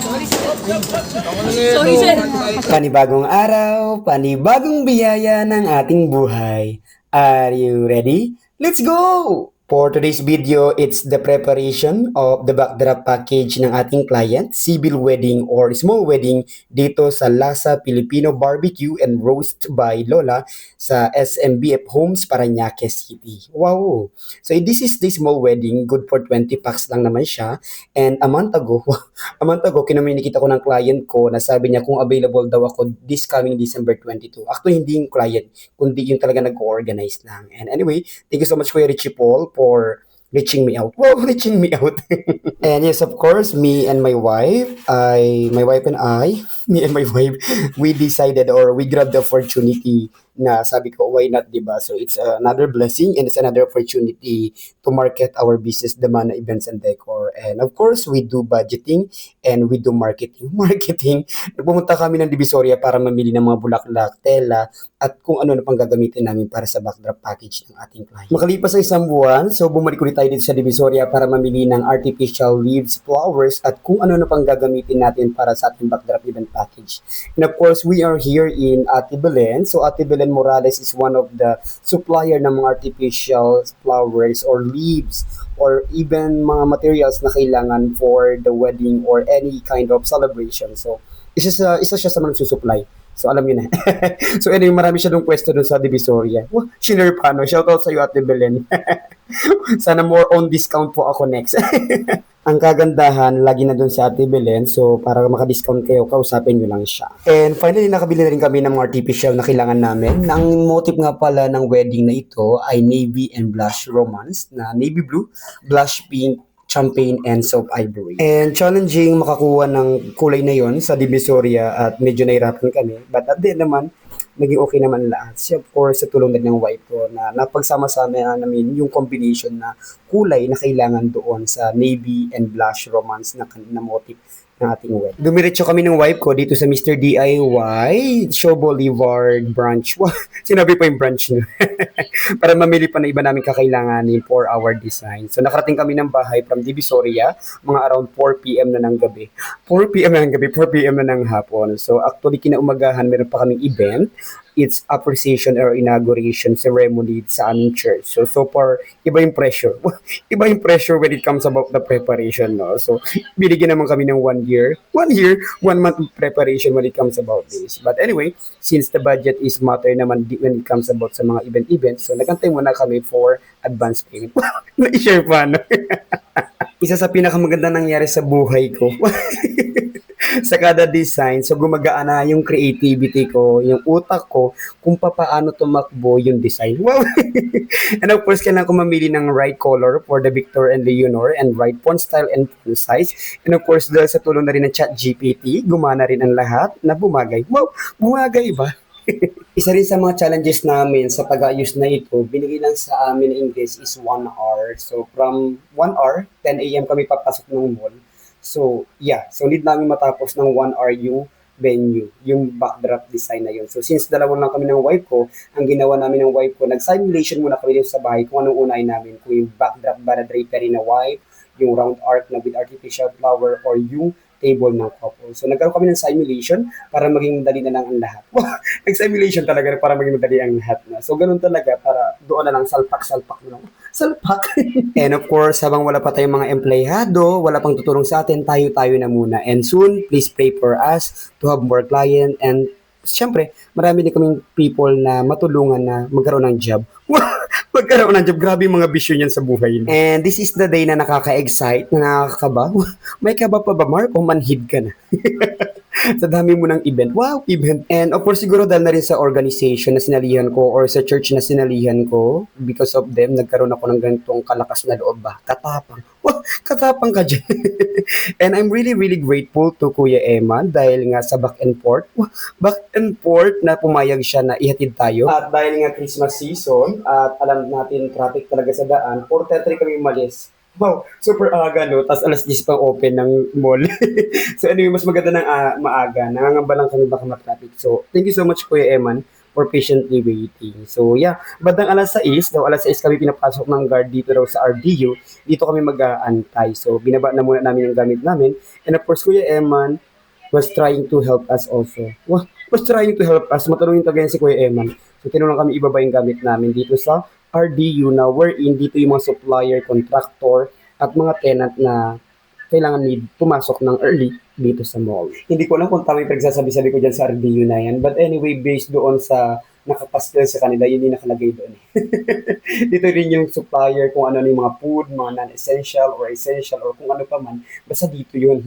Sorry, sir. Panibagong araw, panibagong biyaya ng ating buhay. Are you ready? Let's go! For today's video, it's the preparation of the backdrop package ng ating client, civil wedding or small wedding dito sa Lasa Filipino Barbecue and Roast by Lola sa SMBF Homes, Parañaque City. Wow! So this is the small wedding, good for 20 packs lang naman siya. And a month ago, kinomunikita ko ng client ko na sabi niya kung available daw ako this coming December 22. Actually, hindi yung client, kundi yung talaga nag-organize lang. And anyway, thank you so much Kuya Richie Paul for reaching me out. Wow, reaching me out. And yes, of course, my wife and I, me and my wife, we decided or we grabbed the opportunity na sabi ko, why not, diba? So it's another blessing and it's another opportunity to market our business, the Mana Events and Decor. And of course, we do budgeting and we do marketing. Marketing, pumunta kami ng Divisoria para mamili ng mga bulaklak, tela, at kung ano na pang gagamitin namin para sa backdrop package ng ating client. Makalipas ang isang buwan, so bumalik ulit tayo dito sa Divisoria para mamili ng artificial leaves, flowers, at kung ano na pang gagamitin natin para sa ating backdrop event package. And of course, we are here in Ate Belen. So Ate Belen Morales is one of the supplier ng mga artificial flowers or leaves or even mga materials na kailangan for the wedding or any kind of celebration. So, isa siya sa mga susupply. So, alam niyo na. So, anyway, marami siya doon pwesto doon sa Divisoria. Wow, shinare pa, no? Shoutout sa iyo, Ate Belen. Sana more on discount po ako next. Ang kagandahan, lagi na doon sa Ate Belen. So, para maka-discount kayo, kausapin nyo lang siya. And finally, nakabili na rin kami ng mga artificial na kailangan namin. Ang motive nga pala ng wedding na ito ay navy and blush romance na navy blue, blush pink, champagne, and soft ivory. And challenging makakuha ng kulay na yon sa Divisoria at medyo nahirapan kami. But at the end naman, naging okay naman lahat. Siya, of course, sa tulong din ng wife ko na napagsama-sama namin yung combination na kulay na kailangan doon sa navy and blush romance na motif ng ating wife. Dumiretso kami ng wife ko dito sa Mr. DIY, Show Boulevard branch. Sinabi pa yung branch niya. Para mamili pa na iba namin kakailanganin for our design. So nakarating kami ng bahay from Divisoria, mga around 4 p.m. na ng gabi. 4 p.m. na ng hapon. So actually kinaumagahan, meron pa kaming event. It's appreciation or inauguration ceremony sa aming church. So far, iba yung pressure. Iba yung pressure when it comes about the preparation, no? So, binigyan naman kami ng 1 year, 1 month preparation when it comes about this. But anyway, since the budget is matter naman when it comes about sa mga events, so nagantay muna kami for advance payment. Na-share pa, no? Isa sa pinakamaganda nangyari sa buhay ko. Sa kada design, so gumagaan na yung creativity ko, yung utak ko, kung paano tumakbo yung design. Wow! And of course, kailangan ko mamili ng right color for the Victor and Leonor and right font style and font size. And of course, dahil sa tulong na rin ng ChatGPT, gumana rin ang lahat na bumagay. Wow! Bumagay ba? Isa rin sa mga challenges namin sa pag-ayos na ito, binigay lang sa amin na English is 1 hour. So from 1 hour, 10 a.m. kami papasok ng mall. So, yeah. So, need namin matapos ng 1 hour yung venue, yung backdrop design na yun. So, since dalawa lang kami ng wife ko, ang ginawa namin ng wife ko, nag-simulation muna kami dito sa bahay kung anong unahin namin. Kung yung backdrop ba na drapery na white, yung round arc na with artificial flower, or yung table ng couple. So, nagkaroon kami ng simulation para maging madali na lang ang lahat. Nag-simulation talaga para maging madali ang lahat na. So, ganun talaga para doon na lang salpak na lang. Salpak. And of course, habang wala pa tayong mga empleyado, wala pang tutulong sa atin, tayo na muna. And soon, please pray for us to have more client. And syempre, marami din kaming people na matulungan na magkaroon ng job. Magkaroon ng job. Grabe yung mga vision yan sa buhay. And this is the day na nakaka-excite, na nakakaba. May kaba pa ba, Mark? O manhid ka na? Sa dami mo ng event. Wow, event. And of course, siguro dahil na rin sa organization na sinalihan ko or sa church na sinalihan ko, because of them, nagkaroon ako ng ganitong kalakas na loob ba? Katapang. Wow, katapang ka dyan. And I'm really, really grateful to Kuya Eman dahil nga sa back and forth. Back and forth na pumayag siya na ihatid tayo. At dahil nga Christmas season, at alam natin traffic talaga sa daan, 4:30 kami umalis. Wow, super aga, no? Tapos alas 10 pang open ng mall. So anyway, mas maganda ng maaga. Nangangamba lang kami baka matraffic. So, thank you so much, Kuya Eman, or patiently waiting. So yeah, bandang alas 6 kami pinapasok ng guard dito daw sa RDU, dito kami mag-aantay. So binaba na muna namin yung gamit namin. And of course, Kuya Eman was trying to help us also. Was trying to help us. Matanungin talaga yan si Kuya Eman. So tinulungan kami ibaba yung gamit namin dito sa RDU na wherein dito yung mga supplier, contractor, at mga tenant na kailangan need pumasok ng early dito sa mall. Hindi ko alam kung tama yung pagsasabi-sabi ko dyan sa RDU na yan. But anyway, based doon sa nakapastel sa kanila, yun yung nakalagay doon. Dito rin yung supplier, kung ano yung mga food, mga non-essential or essential or kung ano pa man. Basta dito yun.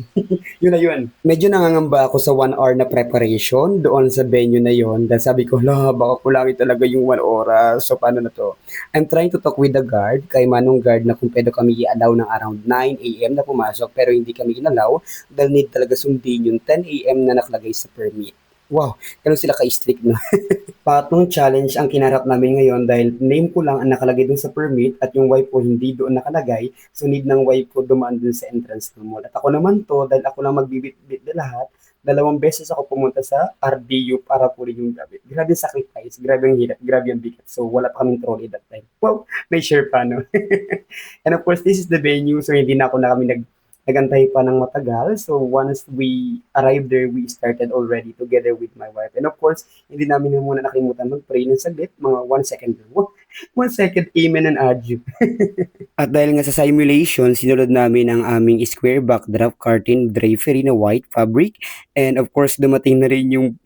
Yun na yun. Medyo nangangamba ako sa 1 hour na preparation doon sa venue na yun. Dahil sabi ko, baka kulangin talaga yung 1 oras. So paano na to? I'm trying to talk with the guard, kay Manong Guard, na kung pwede kami i-allow ng around 9 a.m. na pumasok, pero hindi kami inallow dahil need talaga sundin yung 10 a.m. na nakalagay sa permit. Wow, ganun sila ka-strict, no? Patong challenge ang kinarap namin ngayon dahil name ko lang ang nakalagay dun sa permit at yung wife ko hindi doon nakalagay. So need ng wife ko dumaan dun sa entrance ng mall. At ako naman to, dahil ako lang magbibit-bit na lahat, 2 beses ako pumunta sa RDU para pulin yung gamit. Grabe yung sacrifice, grabe yung hirap, grabe yung bigat. So wala pa kaming trolley that time. Wow, may share pa, no? And of course, this is the venue, so hindi na ako na kami nagantay pa ng matagal. So once we arrived there, we started already together with my wife. And of course, hindi namin na muna nakalimutan mag-pray ng saglit, mga 1 second. 1 second, amen and adieu. At dahil nga sa simulation, sinulod namin ang aming square backdrop curtain drapery na white fabric. And of course, dumating na rin yung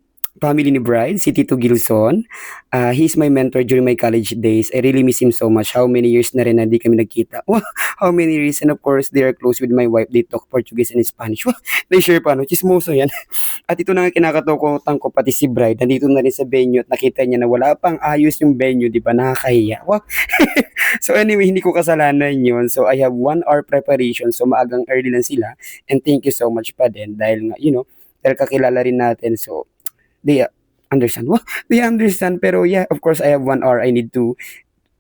family ni Bride, si Tito Gilson. He's my mentor during my college days. I really miss him so much. How many years na rin na di kami nagkita. Wow, how many years? And of course, they are close with my wife. They talk Portuguese and Spanish. Wow, they share pa, no? Chismoso yan. At ito na nga kinakatakutan ko, pati si Bride. Nandito na rin sa venue at nakita niya na wala pang ayos yung venue, di ba? Nakakahiya. Wow. So anyway, hindi ko kasalanan yun. So I have 1 hour preparation. So maagang early lang sila. And thank you so much pa din. Dahil nga, dahil kakilala rin natin. So, they understand. Well, they understand. Pero yeah, of course, I have 1 hour. I need to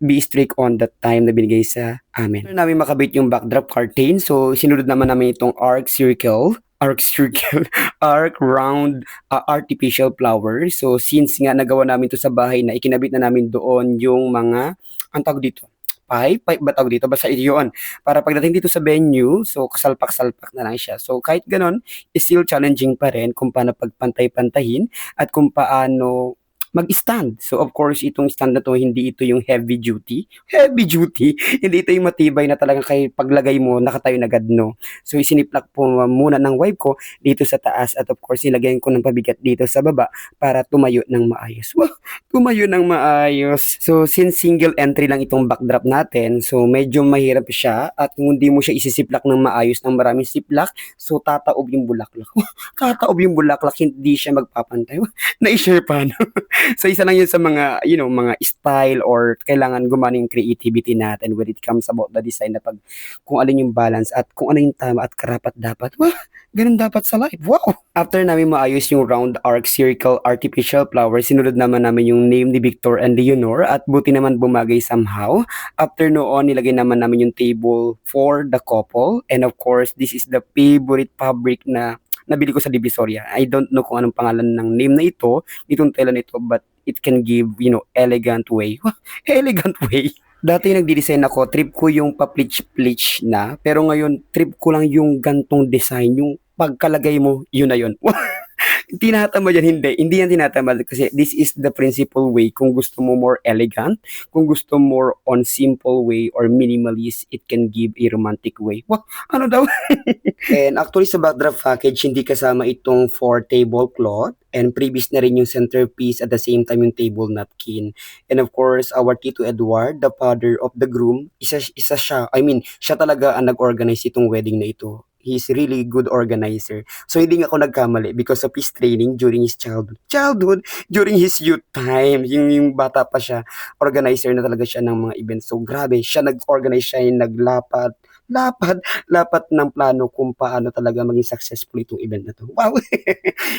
be strict on the time na binigay sa amin. After namin makabit yung backdrop curtain, so sinunod naman namin itong arc circle, arc round artificial flower. So since nga nagawa namin to sa bahay na ikinabit na namin doon yung mga, ang tawag dito, pipe ba tawag dito? Basta ito yun. Para pagdating dito sa venue, so salpak-salpak na lang siya. So kahit ganon, is still challenging pa rin kung paano pagpantay-pantahin at kung paano mag-stand. So of course, itong stand na to, hindi ito yung heavy duty. Heavy duty? Hindi ito yung matibay na talagang kay paglagay mo, nakatayo na agad, no? So isiniplak po muna ng wife ko dito sa taas at of course, nilagyan ko ng pabigat dito sa baba para tumayo ng maayos. Wow, tumayo ng maayos. So since single entry lang itong backdrop natin, so medyo mahirap siya at kung hindi mo siya isisiplak ng maayos ng maraming siplak, so tataob yung bulaklak. Tataob yung bulaklak, hindi siya magpapantay. Na-share pa, no? So isa lang yun sa mga, mga style or kailangan gumana yung creativity natin when it comes about the design na kung alin yung balance at kung ano yung tama at karapat dapat. Wah, ganun dapat sa life. Wow! After namin maayos yung round arc circle artificial flower, sinunod naman namin yung name ni Victor and Leonor at buti naman bumagay somehow. After noon, nilagay naman namin yung table for the couple. And of course, this is the favorite fabric na nabili ko sa Divisoria. I don't know kung anong pangalan ng name na ito, itong tela nito, but it can give, elegant way. Elegant way. Dati nagdi-design ako, trip ko yung pa-pleach-pleach na, pero ngayon, trip ko lang yung gantong design, yung pagkalagay mo, yun na yun. Tinatamad yan, hindi yan tinatamad kasi this is the principal way. Kung gusto mo more elegant, kung gusto more on simple way or minimalist, it can give a romantic way. Wah, ano daw? And actually sa backdrop package, hindi kasama itong 4 tablecloth and previous na rin yung centerpiece at the same time yung table napkin. And of course, our Tito Edward, the father of the groom, isa siya, siya talaga ang nag-organize itong wedding na ito. He's really good organizer. So hindi nga ako nagkamali because of his training during his childhood, during his youth time, yung bata pa siya, organizer na talaga siya ng mga events. So grabe, siya nag-organize, siya yung naglapat, lapat ng plano kung paano talaga maging successful itong event na to. Wow!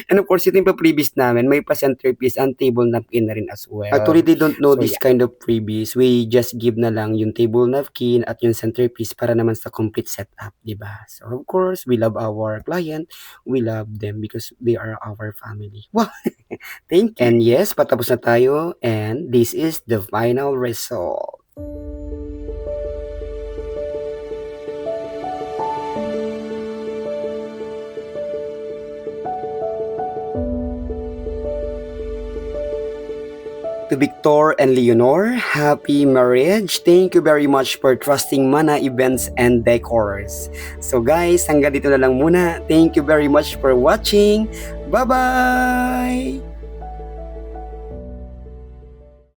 And of course, ito yung pa-previous namin, may pa-centerpiece and table napkin na rin as well. Actually, they don't know this kind of freebies. We just give na lang yung table napkin at yung centerpiece para naman sa complete setup, di ba? So, of course, we love our client. We love them because they are our family. Wow! Thank you. And yes, patapos na tayo and this is the final result. To Victor and Leonor, happy marriage. Thank you very much for trusting Mana Events and Decors. So guys, hanggang dito na lang muna. Thank you very much for watching. Bye-bye!